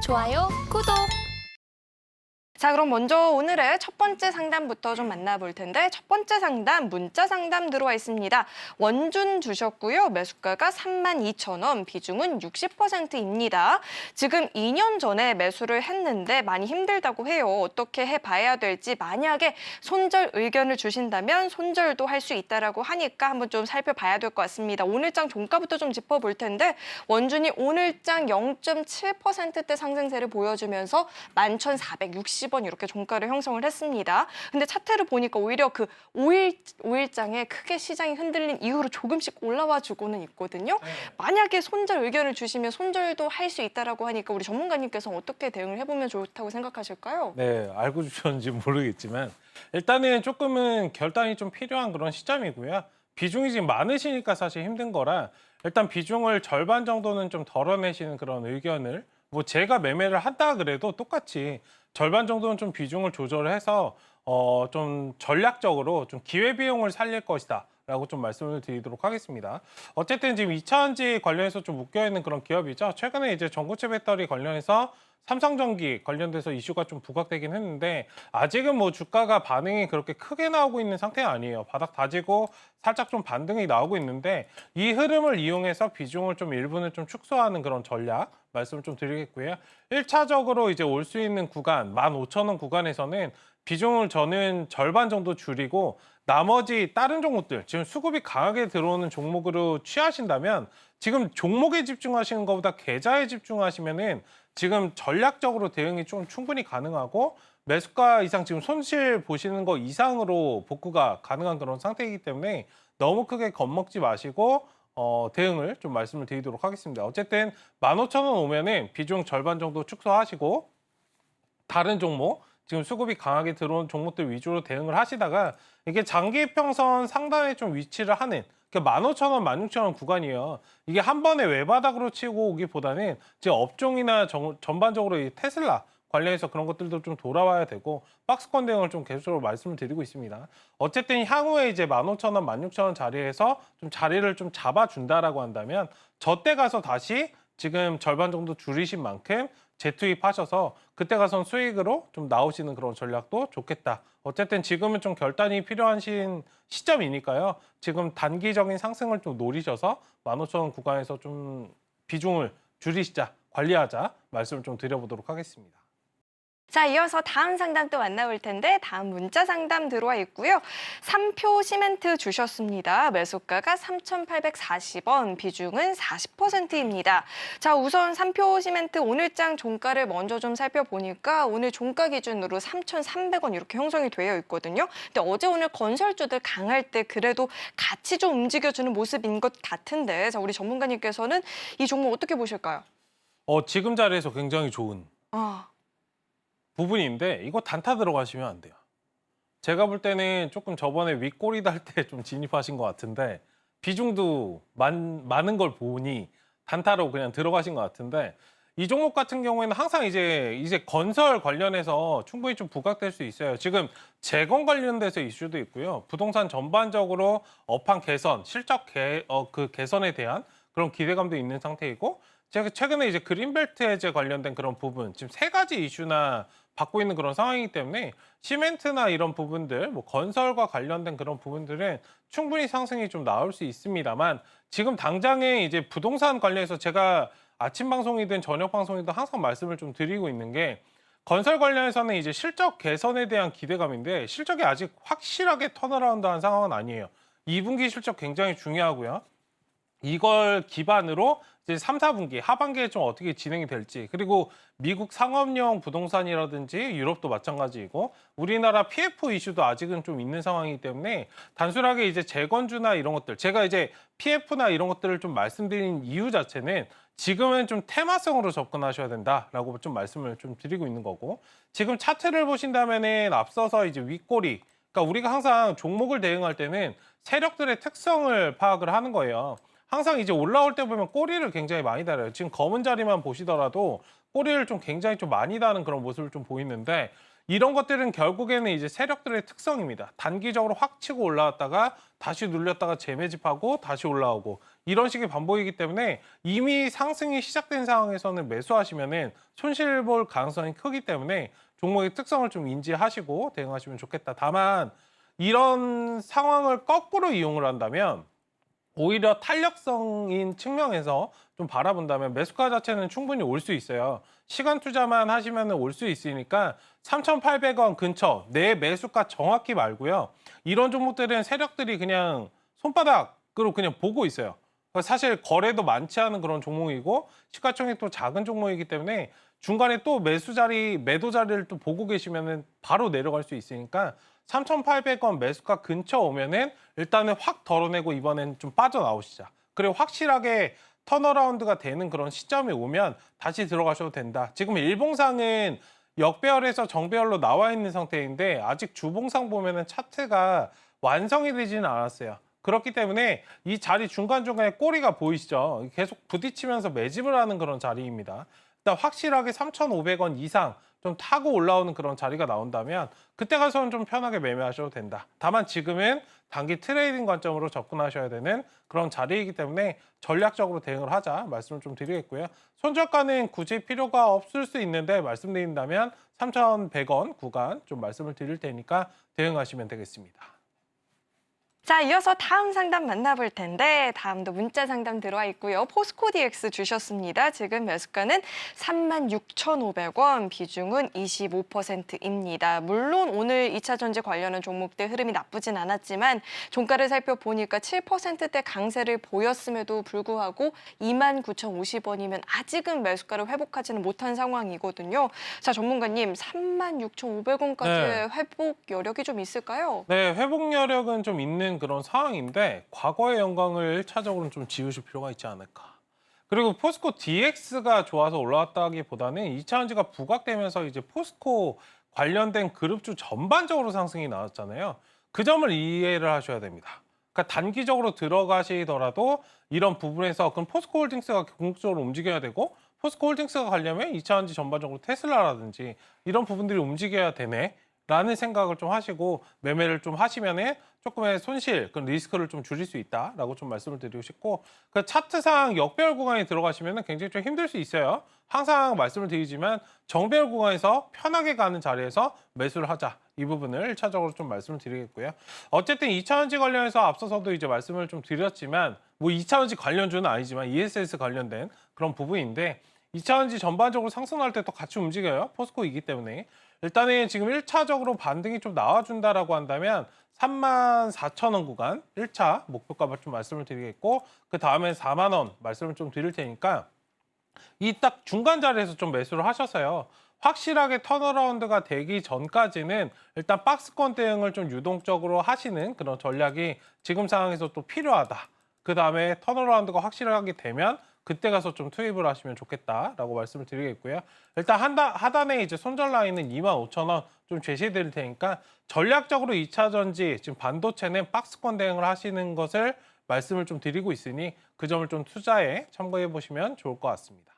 좋아요, 구독! 자, 그럼 먼저 오늘의 첫 번째 상담부터 좀 만나볼 텐데 첫 번째 상담, 문자 상담 들어와 있습니다. 원준 주셨고요. 매수가가 32,000원, 비중은 60%입니다. 지금 2년 전에 매수를 했는데 많이 힘들다고 해요. 어떻게 해봐야 될지, 만약에 손절 의견을 주신다면 손절도 할 수 있다라고 하니까 한번 좀 살펴봐야 될 것 같습니다. 오늘장 종가부터 좀 짚어볼 텐데 원준이 오늘장 0.7%대 상승세를 보여주면서 11,460원 이렇게 종가를 형성을 했습니다. 근데 차트를 보니까 오히려 그 5일장에 크게 시장이 흔들린 이후로 조금씩 올라와 주고는 있거든요. 만약에 손절 의견을 주시면 손절도 할 수 있다라고 하니까 우리 전문가님께서 어떻게 대응을 해보면 좋다고 생각하실까요? 네, 알고 주셨는지 모르겠지만 일단은 조금은 결단이 좀 필요한 그런 시점이고요. 비중이 지금 많으시니까 사실 힘든 거라 일단 비중을 절반 정도는 좀 덜어내시는 그런 의견을 뭐 제가 매매를 한다 그래도 똑같이 절반 정도는 좀 비중을 조절해서 좀 전략적으로 좀 기회비용을 살릴 것이다. 라고 좀 말씀을 드리도록 하겠습니다. 어쨌든 지금 2차전지 관련해서 좀 묶여있는 그런 기업이죠. 최근에 이제 전고체 배터리 관련해서 삼성전기 관련돼서 이슈가 좀 부각되긴 했는데 아직은 뭐 주가가 반응이 그렇게 크게 나오고 있는 상태가 아니에요. 바닥 다지고 살짝 좀 반등이 나오고 있는데 이 흐름을 이용해서 비중을 좀 일부는 좀 축소하는 그런 전략 말씀을 좀 드리겠고요. 1차적으로 이제 올 수 있는 구간 15,000원 구간에서는 비중을 저는 절반 정도 줄이고 나머지 다른 종목들 지금 수급이 강하게 들어오는 종목으로 취하신다면 지금 종목에 집중하시는 것보다 계좌에 집중하시면은 지금 전략적으로 대응이 좀 충분히 가능하고 매수가 이상 지금 손실 보시는 거 이상으로 복구가 가능한 그런 상태이기 때문에 너무 크게 겁먹지 마시고 대응을 좀 말씀을 드리도록 하겠습니다. 어쨌든 15,000원 오면은 비중 절반 정도 축소하시고 다른 종목 지금 수급이 강하게 들어온 종목들 위주로 대응을 하시다가 이게 장기 이평선 상단에 좀 위치를 하는 15,000원, 16,000원 구간이에요. 이게 한 번에 외바닥으로 치고 오기보다는 이제 업종이나 전반적으로 이 테슬라 관련해서 그런 것들도 좀 돌아와야 되고 박스권 대응을 좀 계속적으로 말씀을 드리고 있습니다. 어쨌든 향후에 이제 15,000원, 16,000원 자리에서 좀 자리를 좀 잡아준다라고 한다면 저때 가서 다시 지금 절반 정도 줄이신 만큼 재투입하셔서 그때 가선 수익으로 좀 나오시는 그런 전략도 좋겠다. 어쨌든 지금은 좀 결단이 필요한 시점이니까요. 지금 단기적인 상승을 좀 노리셔서 15,000원 구간에서 좀 비중을 줄이시자, 관리하자 말씀을 좀 드려보도록 하겠습니다. 자, 이어서 다음 상담 또 만나볼 텐데 다음 문자 상담 들어와 있고요. 3표 시멘트 주셨습니다. 매수가가 3,840원, 비중은 40%입니다. 자, 우선 3표 시멘트 오늘장 종가를 먼저 좀 살펴보니까 오늘 종가 기준으로 3,300원 이렇게 형성이 되어 있거든요. 근데 어제 오늘 건설주들 강할 때 그래도 같이 좀 움직여주는 모습인 것 같은데 자, 우리 전문가님께서는 이 종목 어떻게 보실까요? 지금 자리에서 굉장히 좋은 부분인데 이거 단타 들어가시면 안 돼요. 제가 볼 때는 조금 저번에 윗꼬리 달 때 좀 진입하신 것 같은데 비중도 많은 걸 보니 단타로 그냥 들어가신 것 같은데 이 종목 같은 경우에는 항상 이제 건설 관련해서 충분히 좀 부각될 수 있어요. 지금 재건 관련돼서 이슈도 있고요. 부동산 전반적으로 업황 개선, 실적 그 개선에 대한 그런 기대감도 있는 상태이고 제가 최근에 이제 그린벨트 해제 관련된 그런 부분 지금 3가지 이슈나 받고 있는 그런 상황이기 때문에 시멘트나 이런 부분들, 뭐 건설과 관련된 그런 부분들은 충분히 상승이 좀 나올 수 있습니다만 지금 당장에 이제 부동산 관련해서 제가 아침 방송이든 저녁 방송이든 항상 말씀을 좀 드리고 있는 게 건설 관련해서는 이제 실적 개선에 대한 기대감인데 실적이 아직 확실하게 턴어라운드한 상황은 아니에요. 2분기 실적 굉장히 중요하고요. 이걸 기반으로 이제 3, 4분기 하반기에 좀 어떻게 진행이 될지 그리고 미국 상업용 부동산이라든지 유럽도 마찬가지이고 우리나라 PF 이슈도 아직은 좀 있는 상황이기 때문에 단순하게 이제 재건주나 이런 것들 제가 이제 PF나 이런 것들을 좀 말씀드린 이유 자체는 지금은 좀 테마성으로 접근하셔야 된다라고 좀 말씀을 좀 드리고 있는 거고 지금 차트를 보신다면은 앞서서 이제 윗꼬리 그러니까 우리가 항상 종목을 대응할 때는 세력들의 특성을 파악을 하는 거예요. 항상 이제 올라올 때 보면 꼬리를 굉장히 많이 달아요. 지금 검은 자리만 보시더라도 꼬리를 좀 굉장히 좀 많이 다는 그런 모습을 좀 보이는데 이런 것들은 결국에는 이제 세력들의 특성입니다. 단기적으로 확 치고 올라왔다가 다시 눌렸다가 재매집하고 다시 올라오고 이런 식의 반복이기 때문에 이미 상승이 시작된 상황에서는 매수하시면은 손실 볼 가능성이 크기 때문에 종목의 특성을 좀 인지하시고 대응하시면 좋겠다. 다만 이런 상황을 거꾸로 이용을 한다면 오히려 탄력성인 측면에서 좀 바라본다면 매수가 자체는 충분히 올 수 있어요. 시간 투자만 하시면 올 수 있으니까 3,800원 근처 내 매수가 정확히 말고요. 이런 종목들은 세력들이 그냥 손바닥으로 그냥 보고 있어요. 사실 거래도 많지 않은 그런 종목이고 시가총액도 작은 종목이기 때문에 중간에 또 매수 자리, 매도 자리를 또 보고 계시면은 바로 내려갈 수 있으니까 3,800원 매수가 근처 오면은 일단은 확 덜어내고 이번엔 좀 빠져나오시자. 그리고 확실하게 턴어라운드가 되는 그런 시점이 오면 다시 들어가셔도 된다. 지금 일봉상은 역배열에서 정배열로 나와 있는 상태인데 아직 주봉상 보면은 차트가 완성이 되지는 않았어요. 그렇기 때문에 이 자리 중간중간에 꼬리가 보이시죠? 계속 부딪히면서 매집을 하는 그런 자리입니다. 일단 확실하게 3,500원 이상 좀 타고 올라오는 그런 자리가 나온다면 그때 가서는 좀 편하게 매매하셔도 된다. 다만 지금은 단기 트레이딩 관점으로 접근하셔야 되는 그런 자리이기 때문에 전략적으로 대응을 하자 말씀을 좀 드리겠고요. 손절가는 굳이 필요가 없을 수 있는데 말씀드린다면 3,100원 구간 좀 말씀을 드릴 테니까 대응하시면 되겠습니다. 자, 이어서 다음 상담 만나볼 텐데 다음도 문자 상담 들어와 있고요. 포스코 DX 주셨습니다. 지금 매수가는 36,500원, 비중은 25%입니다. 물론 오늘 2차 전지 관련한 종목들 흐름이 나쁘진 않았지만 종가를 살펴보니까 7%대 강세를 보였음에도 불구하고 29,050원이면 아직은 매수가를 회복하지는 못한 상황이거든요. 자, 전문가님 36,500원까지 네. 회복 여력이 좀 있을까요? 네, 회복 여력은 좀 있는 그런 상황인데 과거의 영광을 1차적으로는 좀 지우실 필요가 있지 않을까. 그리고 포스코 DX가 좋아서 올라왔다기보다는 2차 전지가 부각되면서 이제 포스코 관련된 그룹주 전반적으로 상승이 나왔잖아요. 그 점을 이해를 하셔야 됩니다. 그러니까 단기적으로 들어가시더라도 이런 부분에서 그럼 포스코 홀딩스가 궁극적으로 움직여야 되고 포스코 홀딩스가 가려면 2차 전지 전반적으로 테슬라라든지 이런 부분들이 움직여야 되네. 라는 생각을 좀 하시고 매매를 좀 하시면은 조금의 손실, 그 리스크를 좀 줄일 수 있다라고 좀 말씀을 드리고 싶고 그 차트상 역배열 구간에 들어가시면은 굉장히 좀 힘들 수 있어요. 항상 말씀을 드리지만 정배열 구간에서 편하게 가는 자리에서 매수를 하자. 이 부분을 1차적으로 좀 말씀을 드리겠고요. 어쨌든 2차 전지 관련해서 앞서서도 이제 말씀을 좀 드렸지만 뭐 2차 전지 관련주는 아니지만 ESS 관련된 그런 부분인데 2차 전지 전반적으로 상승할 때 또 같이 움직여요. 포스코이기 때문에. 일단은 지금 1차적으로 반등이 좀 나와준다라고 한다면 34,000원 구간 1차 목표가 좀 말씀을 드리겠고 그 다음에 4만 원 말씀을 좀 드릴 테니까 이 딱 중간 자리에서 좀 매수를 하셔서요. 확실하게 턴어라운드가 되기 전까지는 일단 박스권 대응을 좀 유동적으로 하시는 그런 전략이 지금 상황에서 또 필요하다. 그 다음에 턴어라운드가 확실하게 되면 그때 가서 좀 투입을 하시면 좋겠다라고 말씀을 드리겠고요. 일단 하단에 이제 손절 라인은 25,000원 좀 제시해 드릴 테니까 전략적으로 2차 전지 지금 반도체는 박스권 대응을 하시는 것을 말씀을 좀 드리고 있으니 그 점을 좀 투자에 참고해 보시면 좋을 것 같습니다.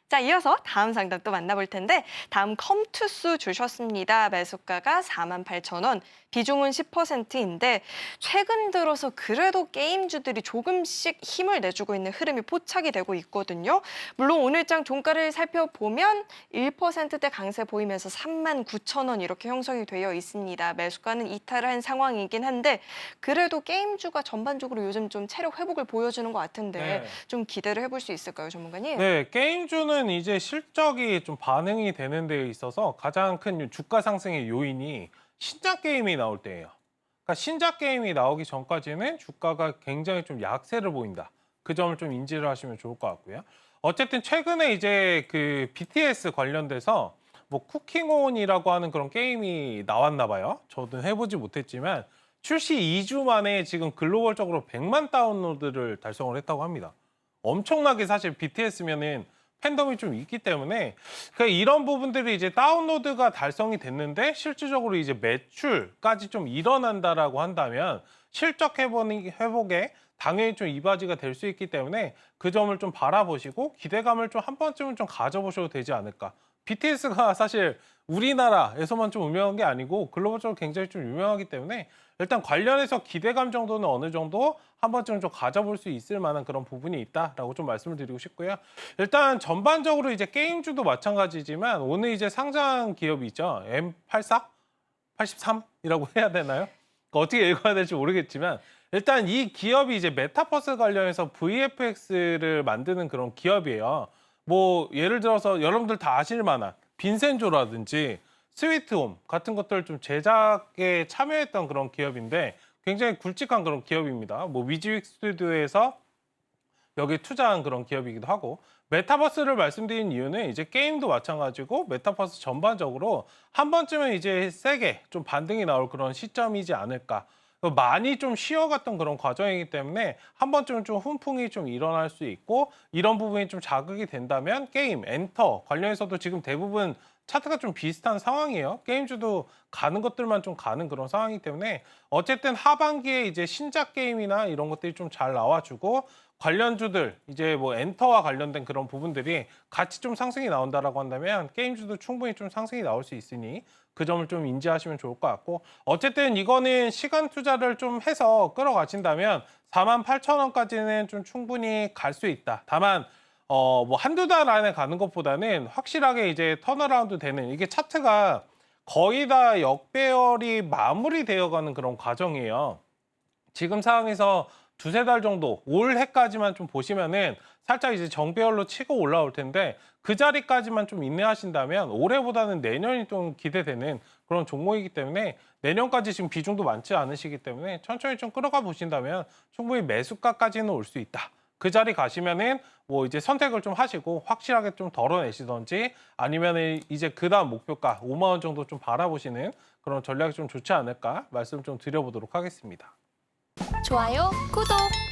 자, 이어서 다음 상담 또 만나볼 텐데 다음 컴투스 주셨습니다. 매수가가 48,000원, 비중은 10%인데 최근 들어서 그래도 게임주들이 조금씩 힘을 내주고 있는 흐름이 포착이 되고 있거든요. 물론 오늘장 종가를 살펴보면 1%대 강세 보이면서 39,000원 이렇게 형성이 되어 있습니다. 매수가는 이탈을 한 상황이긴 한데 그래도 게임주가 전반적으로 요즘 좀 체력 회복을 보여주는 것 같은데 네. 좀 기대를 해볼 수 있을까요, 전문가님? 네, 게임주는 이제 실적이 좀 반응이 되는 데 있어서 가장 큰 주가 상승의 요인이 신작 게임이 나올 때예요. 그러니까 신작 게임이 나오기 전까지는 주가가 굉장히 좀 약세를 보인다. 그 점을 좀 인지를 하시면 좋을 것 같고요. 어쨌든 최근에 이제 그 BTS 관련돼서 뭐 쿠킹온이라고 하는 그런 게임이 나왔나 봐요. 저도 해보지 못했지만 출시 2주 만에 지금 글로벌적으로 100만 다운로드를 달성을 했다고 합니다. 엄청나게 사실 BTS면은 팬덤이 좀 있기 때문에 그러니까 이런 부분들이 이제 다운로드가 달성이 됐는데 실질적으로 이제 매출까지 좀 일어난다라고 한다면 실적 회복에 당연히 좀 이바지가 될 수 있기 때문에 그 점을 좀 바라보시고 기대감을 좀 한 번쯤은 좀 가져보셔도 되지 않을까. BTS가 사실 우리나라에서만 좀 유명한 게 아니고 글로벌적으로 굉장히 좀 유명하기 때문에 일단 관련해서 기대감 정도는 어느 정도 한 번쯤 좀 가져볼 수 있을 만한 그런 부분이 있다라고 좀 말씀을 드리고 싶고요. 일단 전반적으로 이제 게임주도 마찬가지지만 오늘 이제 상장 기업이 있죠. M84? 83이라고 해야 되나요? 어떻게 읽어야 될지 모르겠지만 일단 이 기업이 이제 메타버스 관련해서 VFX를 만드는 그런 기업이에요. 뭐 예를 들어서 여러분들 다 아실 만한 빈센조라든지 스위트홈 같은 것들 좀 제작에 참여했던 그런 기업인데 굉장히 굵직한 그런 기업입니다. 뭐 위즈윅 스튜디오에서 여기 투자한 그런 기업이기도 하고 메타버스를 말씀드린 이유는 이제 게임도 마찬가지고 메타버스 전반적으로 한 번쯤은 이제 세게 좀 반등이 나올 그런 시점이지 않을까. 많이 좀 쉬어갔던 그런 과정이기 때문에 한 번쯤은 좀 훈풍이 좀 일어날 수 있고 이런 부분이 좀 자극이 된다면 게임, 엔터 관련해서도 지금 대부분 차트가 좀 비슷한 상황이에요. 게임주도 가는 것들만 좀 가는 그런 상황이기 때문에 어쨌든 하반기에 이제 신작 게임이나 이런 것들이 좀 잘 나와주고 관련주들 이제 뭐 엔터와 관련된 그런 부분들이 같이 좀 상승이 나온다라고 한다면 게임주도 충분히 좀 상승이 나올 수 있으니 그 점을 좀 인지하시면 좋을 것 같고 어쨌든 이거는 시간 투자를 좀 해서 끌어가신다면 48,000원까지는 좀 충분히 갈 수 있다. 다만 뭐 한두 달 안에 가는 것보다는 확실하게 이제 턴어라운드 되는 이게 차트가 거의 다 역배열이 마무리되어 가는 그런 과정이에요. 지금 상황에서 두세 달 정도 올해까지만 좀 보시면은 살짝 이제 정배열로 치고 올라올 텐데 그 자리까지만 좀 인내하신다면 올해보다는 내년이 좀 기대되는 그런 종목이기 때문에 내년까지 지금 비중도 많지 않으시기 때문에 천천히 좀 끌어가 보신다면 충분히 매수가까지는 올 수 있다. 그 자리 가시면은 뭐 이제 선택을 좀 하시고 확실하게 좀 덜어내시던지 아니면은 이제 그 다음 목표가 5만 원 정도 좀 바라보시는 그런 전략이 좀 좋지 않을까 말씀 좀 드려보도록 하겠습니다. 좋아요, 구독!